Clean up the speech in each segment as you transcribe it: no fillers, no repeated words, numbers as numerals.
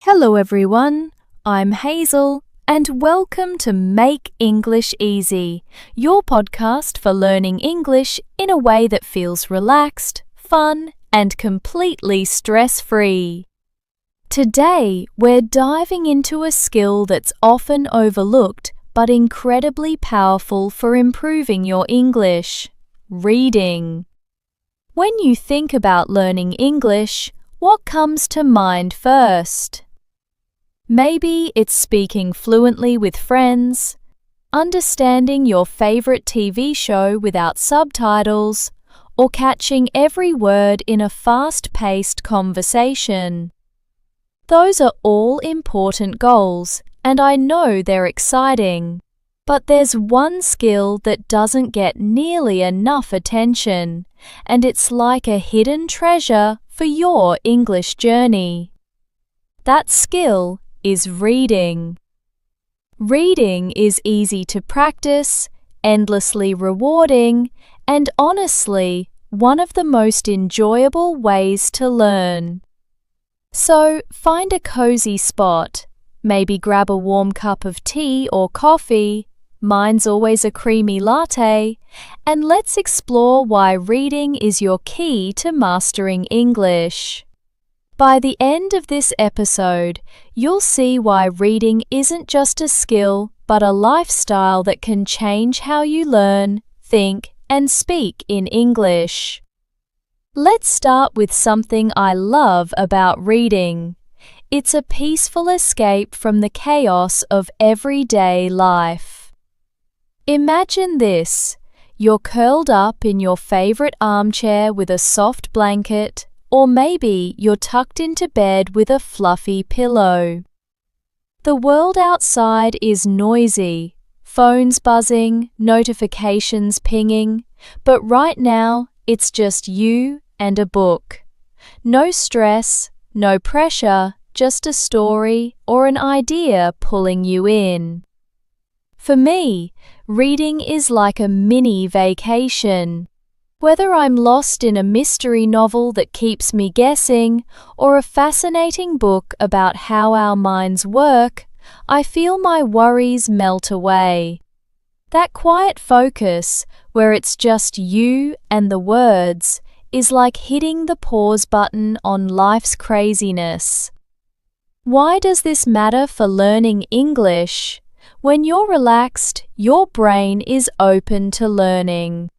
Hello everyone, I'm Hazel and welcome to Make English Easy, your podcast for learning English in a way that feels relaxed, fun and completely stress-free. Today we're diving into a skill that's often overlooked but incredibly powerful for improving your English: reading. When you think about learning English, what comes to mind first? Maybe it's speaking fluently with friends, understanding your favorite TV show without subtitles, or catching every word in a fast-paced conversation. Those are all important goals, and I know they're exciting. But there's one skill that doesn't get nearly enough attention, and it's like a hidden treasure for your English journey. That skill is reading. Reading is easy to practice, endlessly rewarding, and honestly, one of the most enjoyable ways to learn. So, find a cozy spot, maybe grab a warm cup of tea or coffee, mine's always a creamy latte, and let's explore why reading is your key to mastering English. By the end of this episode, you'll see why reading isn't just a skill, but a lifestyle that can change how you learn, think, and speak in English. Let's start with something I love about reading. It's a peaceful escape from the chaos of everyday life. Imagine this: you're curled up in your favorite armchair with a soft blanket, or maybe you're tucked into bed with a fluffy pillow. The world outside is noisy, phones buzzing, notifications pinging, but right now it's just you and a book. No stress, no pressure, just a story or an idea pulling you in. For me, reading is like a mini vacation. Whether I'm lost in a mystery novel that keeps me guessing or a fascinating book about how our minds work, I feel my worries melt away. That quiet focus, where it's just you and the words, is like hitting the pause button on life's craziness. Why does this matter for learning English? When you're relaxed, your brain is open to learning.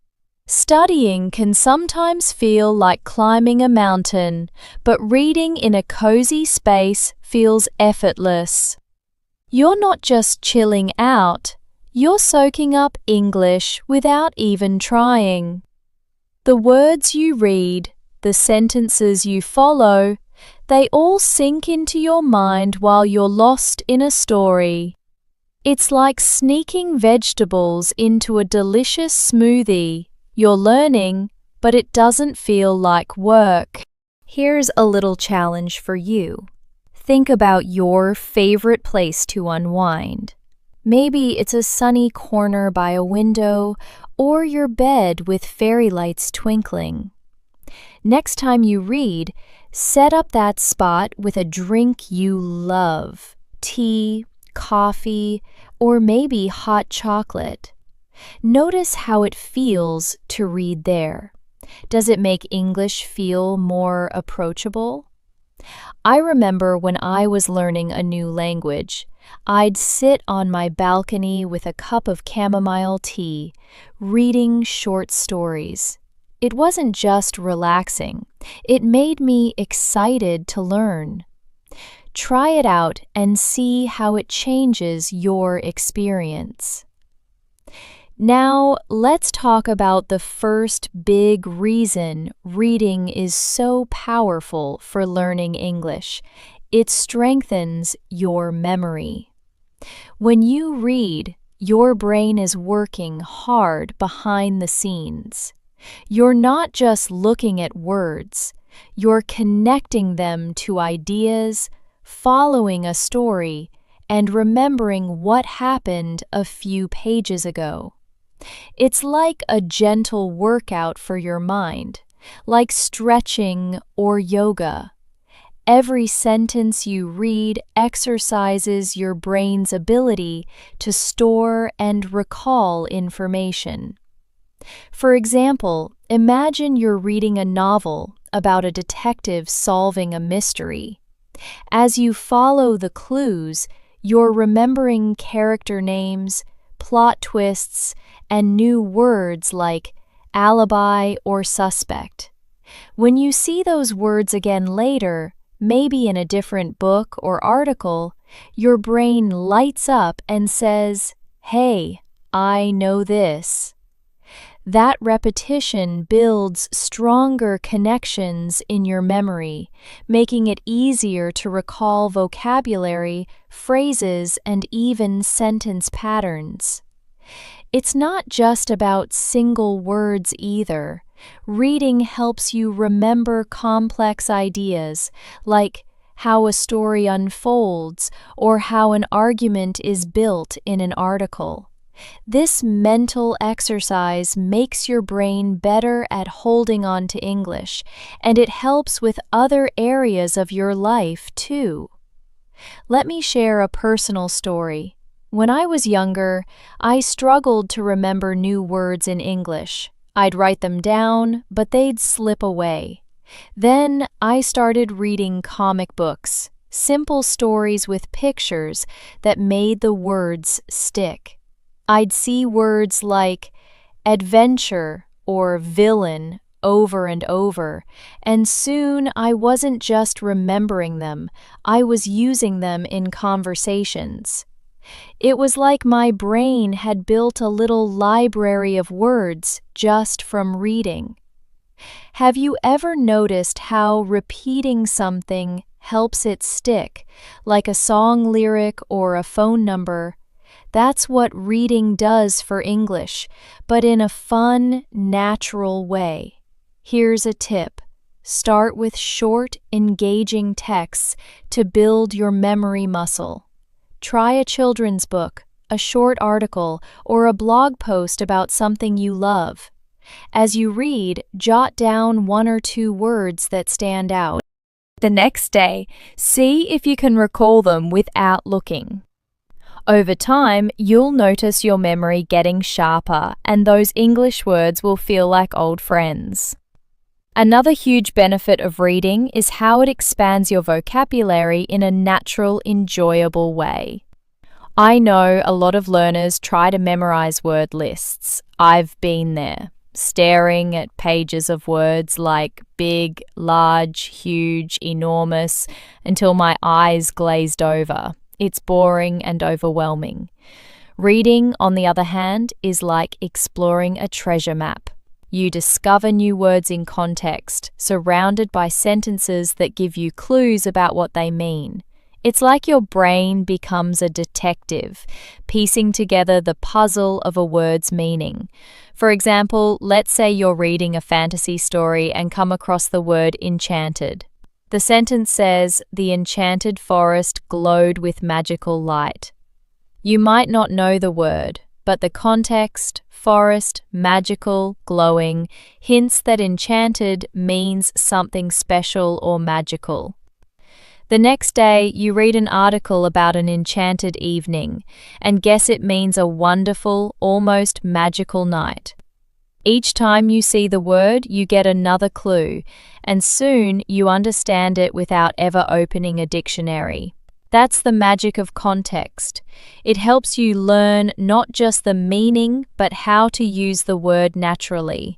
Studying can sometimes feel like climbing a mountain, but reading in a cozy space feels effortless. You're not just chilling out, you're soaking up English without even trying. The words you read, the sentences you follow, they all sink into your mind while you're lost in a story. It's like sneaking vegetables into a delicious smoothie. You're learning, but it doesn't feel like work. Here's a little challenge for you. Think about your favorite place to unwind. Maybe it's a sunny corner by a window or your bed with fairy lights twinkling. Next time you read, set up that spot with a drink you love: tea, coffee, or maybe hot chocolate. Notice how it feels to read there. Does it make English feel more approachable? I remember when I was learning a new language, I'd sit on my balcony with a cup of chamomile tea, reading short stories. It wasn't just relaxing, it made me excited to learn. Try it out and see how it changes your experience. Now, let's talk about the first big reason reading is so powerful for learning English. It strengthens your memory. When you read, your brain is working hard behind the scenes. You're not just looking at words, you're connecting them to ideas, following a story, and remembering what happened a few pages ago. It's like a gentle workout for your mind, like stretching or yoga. Every sentence you read exercises your brain's ability to store and recall information. For example, imagine you're reading a novel about a detective solving a mystery. As you follow the clues, you're remembering character names, plot twists, and new words like alibi or suspect. When you see those words again later, maybe in a different book or article, your brain lights up and says, "Hey, I know this." That repetition builds stronger connections in your memory, making it easier to recall vocabulary, phrases, and even sentence patterns. It's not just about single words either. Reading helps you remember complex ideas, like how a story unfolds or how an argument is built in an article. This mental exercise makes your brain better at holding on to English, and it helps with other areas of your life too. Let me share a personal story. When I was younger, I struggled to remember new words in English. I'd write them down, but they'd slip away. Then I started reading comic books, simple stories with pictures that made the words stick. I'd see words like adventure or villain over and over, and soon I wasn't just remembering them, I was using them in conversations. It was like my brain had built a little library of words just from reading. Have you ever noticed how repeating something helps it stick, like a song lyric or a phone number? That's what reading does for English, but in a fun, natural way. Here's a tip. Start with short, engaging texts to build your memory muscle. Try a children's book, a short article, or a blog post about something you love. As you read, jot down 1 or 2 words that stand out. The next day, see if you can recall them without looking. Over time, you'll notice your memory getting sharper, and those English words will feel like old friends. Another huge benefit of reading is how it expands your vocabulary in a natural, enjoyable way. I know a lot of learners try to memorize word lists. I've been there, staring at pages of words like big, large, huge, enormous, until my eyes glazed over. It's boring and overwhelming. Reading, on the other hand, is like exploring a treasure map. You discover new words in context, surrounded by sentences that give you clues about what they mean. It's like your brain becomes a detective, piecing together the puzzle of a word's meaning. For example, let's say you're reading a fantasy story and come across the word enchanted. The sentence says, "The enchanted forest glowed with magical light." You might not know the word, but the context, forest, magical, glowing, hints that enchanted means something special or magical. The next day, you read an article about an enchanted evening, and guess it means a wonderful, almost magical night. Each time you see the word, you get another clue, and soon you understand it without ever opening a dictionary. That's the magic of context. It helps you learn not just the meaning, but how to use the word naturally.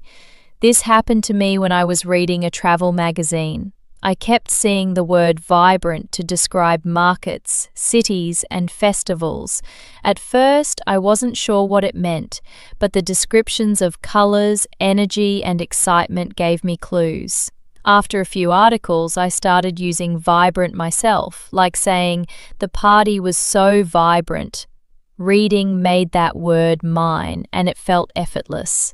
This happened to me when I was reading a travel magazine. I kept seeing the word vibrant to describe markets, cities, and festivals. At first, I wasn't sure what it meant, but the descriptions of colors, energy, and excitement gave me clues. After a few articles, I started using vibrant myself, like saying, "The party was so vibrant." Reading made that word mine, and it felt effortless.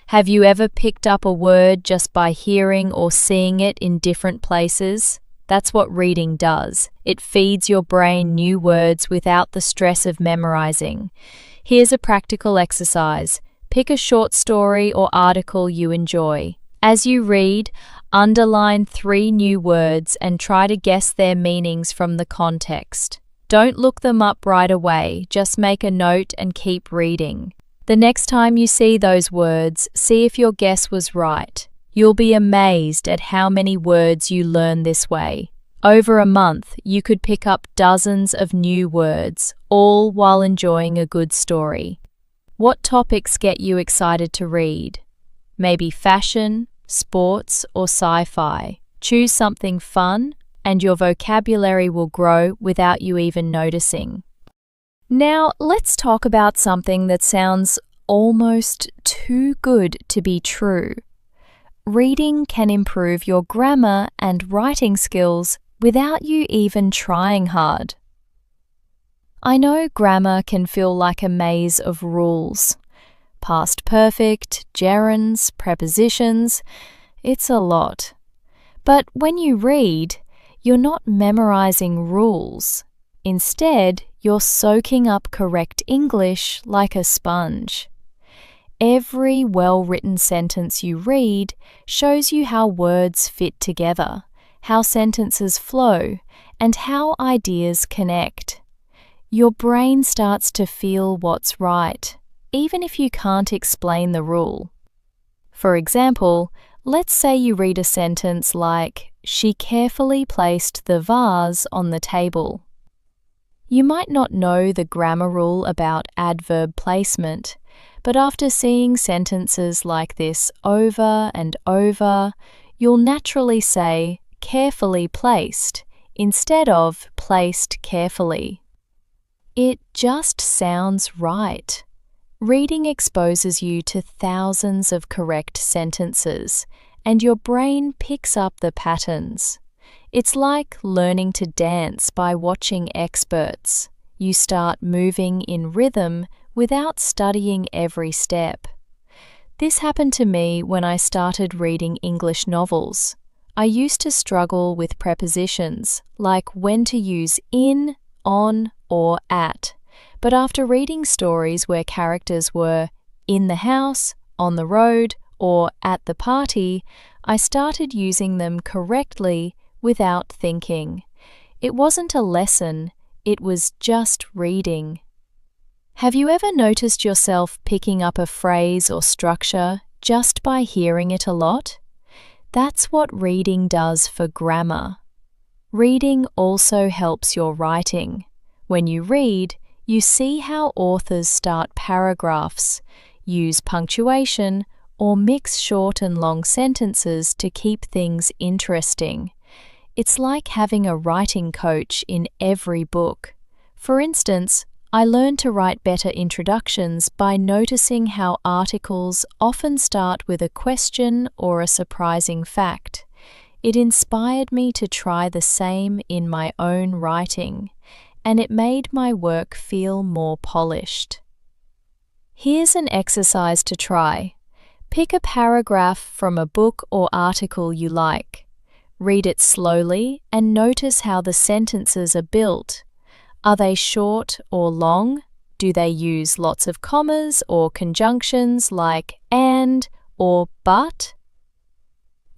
Have you ever picked up a word just by hearing or seeing it in different places? That's what reading does. It feeds your brain new words without the stress of memorizing. Here's a practical exercise. Pick a short story or article you enjoy. As you read, Underline 3 new words and try to guess their meanings from the context. Don't look them up right away, just make a note and keep reading. The next time you see those words, see if your guess was right. You'll be amazed at how many words you learn this way. Over a month, you could pick up dozens of new words, all while enjoying a good story. What topics get you excited to read? Maybe fashion, sports, or sci-fi. Choose something fun, and your vocabulary will grow without you even noticing. Now, let's talk about something that sounds almost too good to be true. Reading can improve your grammar and writing skills without you even trying hard. I know grammar can feel like a maze of rules. Past perfect, gerunds, prepositions, it's a lot. But when you read, you're not memorizing rules. Instead, you're soaking up correct English like a sponge. Every well-written sentence you read shows you how words fit together, how sentences flow, and how ideas connect. Your brain starts to feel what's right, even if you can't explain the rule. For example, let's say you read a sentence like, "She carefully placed the vase on the table." You might not know the grammar rule about adverb placement, but after seeing sentences like this over and over, you'll naturally say carefully placed instead of placed carefully. It just sounds right. Reading exposes you to thousands of correct sentences, and your brain picks up the patterns. It's like learning to dance by watching experts. You start moving in rhythm without studying every step. This happened to me when I started reading English novels. I used to struggle with prepositions, like when to use in, on, or at. But after reading stories where characters were in the house, on the road, or at the party, I started using them correctly without thinking. It wasn't a lesson, it was just reading. Have you ever noticed yourself picking up a phrase or structure just by hearing it a lot? That's what reading does for grammar. Reading also helps your writing. When you read, you see how authors start paragraphs, use punctuation, or mix short and long sentences to keep things interesting. It's like having a writing coach in every book. For instance, I learned to write better introductions by noticing how articles often start with a question or a surprising fact. It inspired me to try the same in my own writing, and it made my work feel more polished. Here's an exercise to try. Pick a paragraph from a book or article you like. Read it slowly and notice how the sentences are built. Are they short or long? Do they use lots of commas or conjunctions like and or but?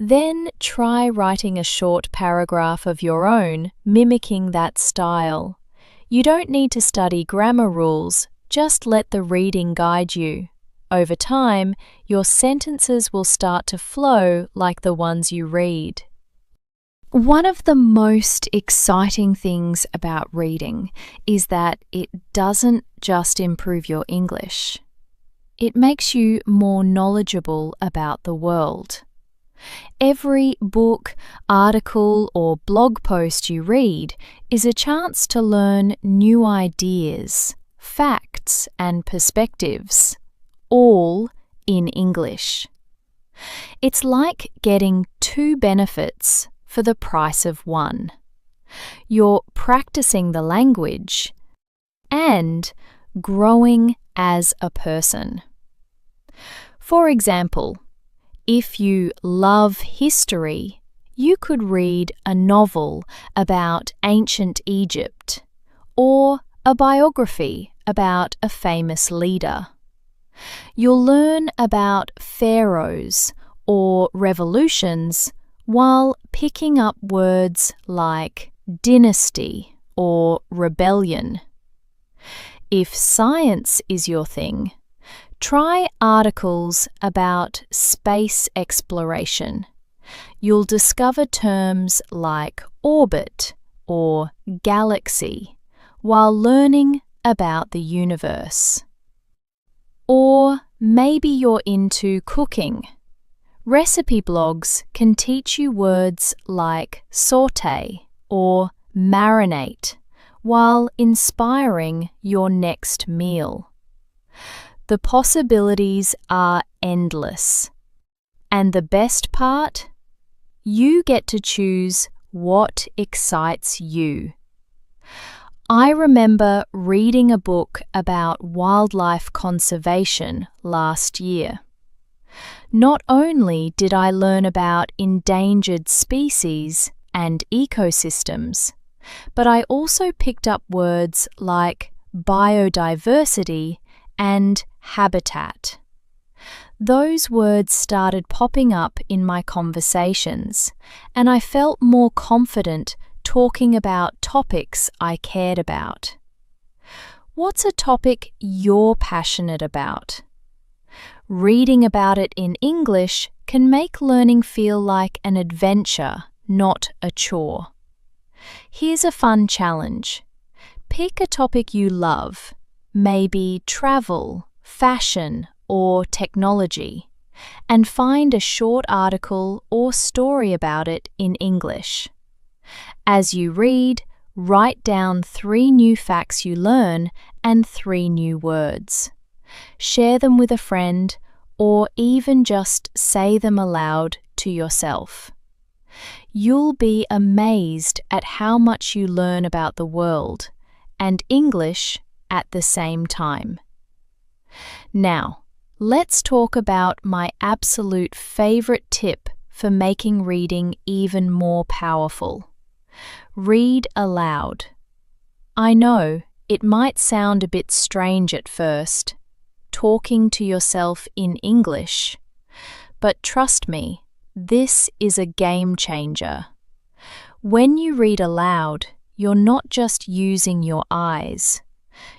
Then try writing a short paragraph of your own, mimicking that style. You don't need to study grammar rules, just let the reading guide you. Over time, your sentences will start to flow like the ones you read. One of the most exciting things about reading is that it doesn't just improve your English. It makes you more knowledgeable about the world. Every book, article, or blog post you read is a chance to learn new ideas, facts, and perspectives, all in English. It's like getting 2 benefits for the price of 1. You're practicing the language and growing as a person. For example, if you love history, you could read a novel about ancient Egypt or a biography about a famous leader. You'll learn about pharaohs or revolutions while picking up words like dynasty or rebellion. If science is your thing, try articles about space exploration. You'll discover terms like orbit or galaxy while learning about the universe. Or maybe you're into cooking. Recipe blogs can teach you words like saute or marinate while inspiring your next meal. The possibilities are endless. And the best part? You get to choose what excites you. I remember reading a book about wildlife conservation last year. Not only did I learn about endangered species and ecosystems, but I also picked up words like biodiversity and habitat. Those words started popping up in my conversations, and I felt more confident talking about topics I cared about. What's a topic you're passionate about? Reading about it in English can make learning feel like an adventure, not a chore. Here's a fun challenge. Pick a topic you love, maybe travel, fashion, or technology, and find a short article or story about it in English. As you read, write down 3 new facts you learn and 3 new words. Share them with a friend, or even just say them aloud to yourself. You'll be amazed at how much you learn about the world and English at the same time. Now, let's talk about my absolute favorite tip for making reading even more powerful. Read aloud. I know it might sound a bit strange at first, talking to yourself in English, but trust me, this is a game changer. When you read aloud, you're not just using your eyes.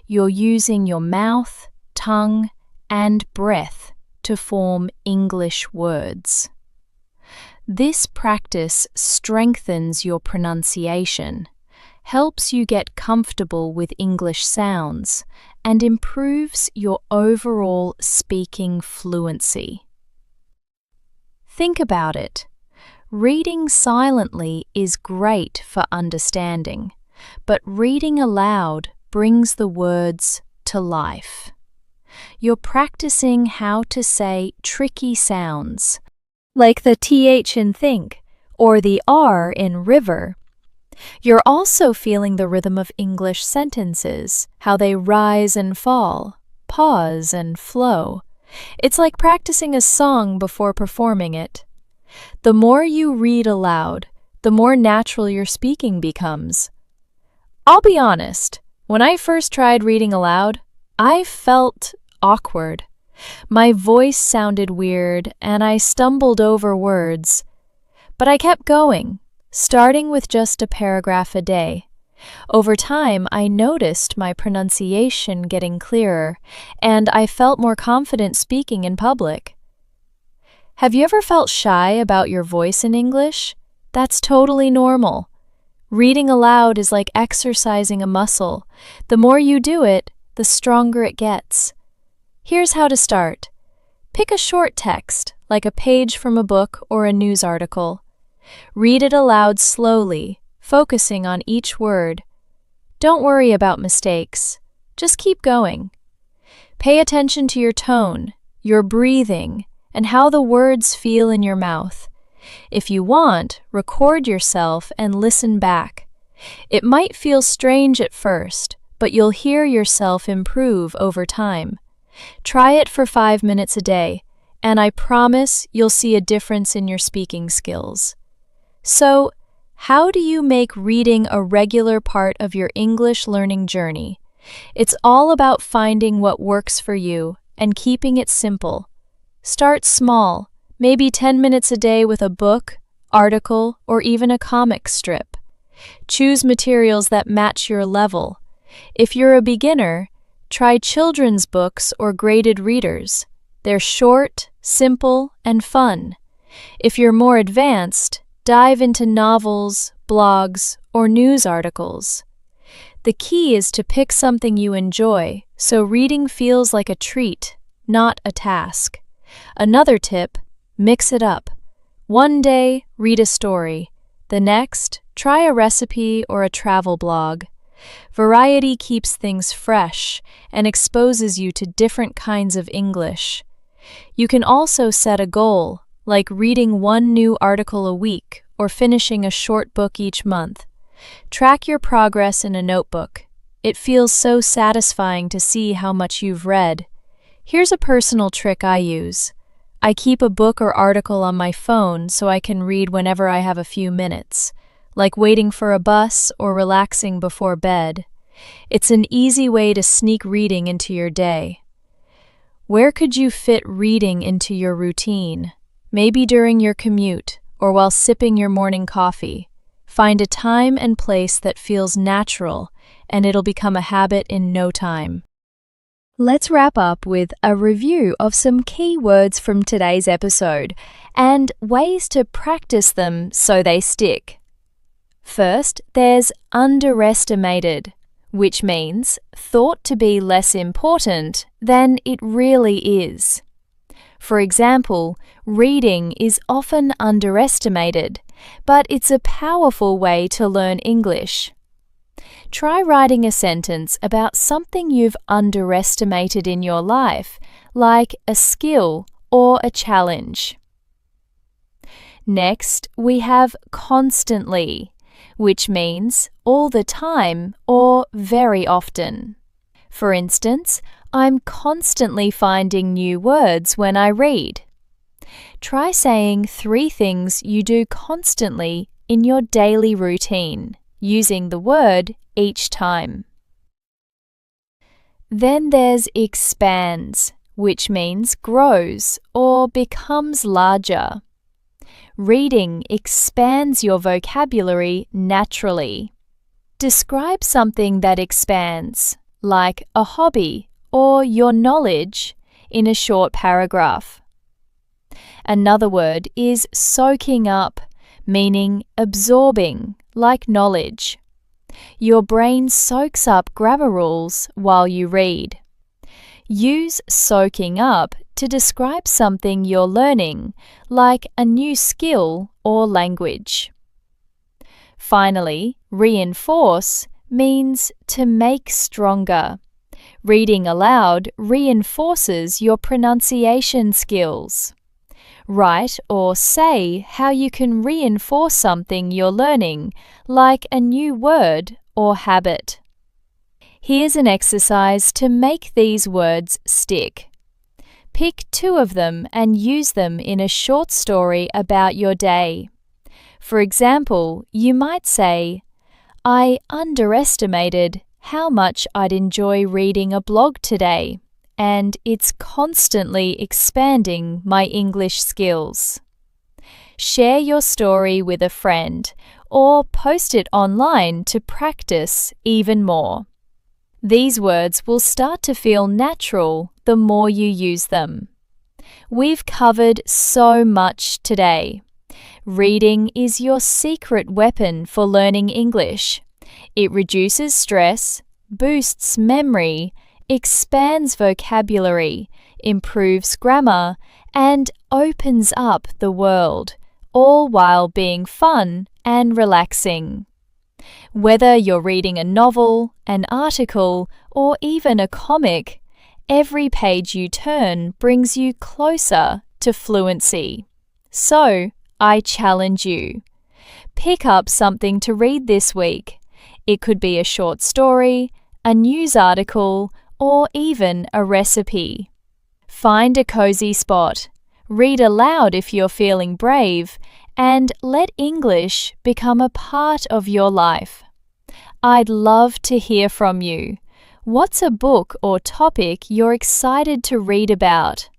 You're using your mouth, tongue, and breath to form English words. This practice strengthens your pronunciation, helps you get comfortable with English sounds, and improves your overall speaking fluency. Think about it. Reading silently is great for understanding, but reading aloud brings the words to life. You're practicing how to say tricky sounds, like the TH in think or the R in river. You're also feeling the rhythm of English sentences, how they rise and fall, pause and flow. It's like practicing a song before performing it. The more you read aloud, the more natural your speaking becomes. I'll be honest, when I first tried reading aloud, I felt awkward. My voice sounded weird and I stumbled over words. But I kept going, starting with just a paragraph a day. Over time, I noticed my pronunciation getting clearer, and I felt more confident speaking in public. Have you ever felt shy about your voice in English? That's totally normal. Reading aloud is like exercising a muscle. The more you do it, the stronger it gets. Here's how to start. Pick a short text, like a page from a book or a news article. Read it aloud slowly, focusing on each word. Don't worry about mistakes. Just keep going. Pay attention to your tone, your breathing, and how the words feel in your mouth. If you want, record yourself and listen back. It might feel strange at first, but you'll hear yourself improve over time. Try it for 5 minutes a day, and I promise you'll see a difference in your speaking skills. So, how do you make reading a regular part of your English learning journey? It's all about finding what works for you and keeping it simple. Start small, maybe 10 minutes a day with a book, article, or even a comic strip. Choose materials that match your level. If you're a beginner, try children's books or graded readers. They're short, simple, and fun. If you're more advanced, dive into novels, blogs, or news articles. The key is to pick something you enjoy, so reading feels like a treat, not a task. Another tip, mix it up. One day, read a story. The next, try a recipe or a travel blog. Variety keeps things fresh and exposes you to different kinds of English. You can also set a goal, like reading one new article a week or finishing a short book each month. Track your progress in a notebook. It feels so satisfying to see how much you've read. Here's a personal trick I use. I keep a book or article on my phone so I can read whenever I have a few minutes, like waiting for a bus or relaxing before bed. It's an easy way to sneak reading into your day. Where could you fit reading into your routine? Maybe during your commute or while sipping your morning coffee. Find a time and place that feels natural, and it'll become a habit in no time. Let's wrap up with a review of some key words from today's episode and ways to practice them so they stick. First, there's underestimated, which means thought to be less important than it really is. For example, reading is often underestimated, but it's a powerful way to learn English. Try writing a sentence about something you've underestimated in your life, like a skill or a challenge. Next, we have constantly, which means all the time or very often. For instance, I'm constantly finding new words when I read. Try saying 3 things you do constantly in your daily routine, using the word each time. Then there's expands, which means grows or becomes larger. Reading expands your vocabulary naturally. Describe something that expands, like a hobby or your knowledge, in a short paragraph. Another word is soaking up, meaning absorbing, like knowledge. Your brain soaks up grammar rules while you read. Use soaking up to describe something you're learning, like a new skill or language. Finally, reinforce means to make stronger. Reading aloud reinforces your pronunciation skills. Write or say how you can reinforce something you're learning, like a new word or habit. Here's an exercise to make these words stick. Pick 2 of them and use them in a short story about your day. For example, you might say, I underestimated how much I'd enjoy reading a blog today, and it's constantly expanding my English skills. Share your story with a friend or post it online to practice even more. These words will start to feel natural the more you use them. We've covered so much today. Reading is your secret weapon for learning English. It reduces stress, boosts memory, expands vocabulary, improves grammar, and opens up the world, all while being fun and relaxing. Whether you're reading a novel, an article, or even a comic, every page you turn brings you closer to fluency. So, I challenge you. Pick up something to read this week. It could be a short story, a news article, or even a recipe. Find a cozy spot, read aloud if you're feeling brave, and let English become a part of your life. I'd love to hear from you. What's a book or topic you're excited to read about?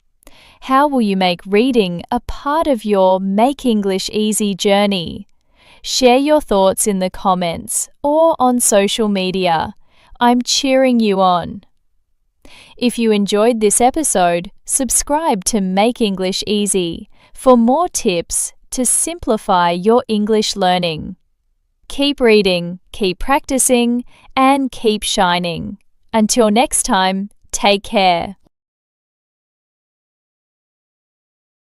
How will you make reading a part of your Make English Easy journey? Share your thoughts in the comments or on social media. I'm cheering you on. If you enjoyed this episode, subscribe to Make English Easy for more tips to simplify your English learning. Keep reading, keep practicing, and keep shining. Until next time, take care.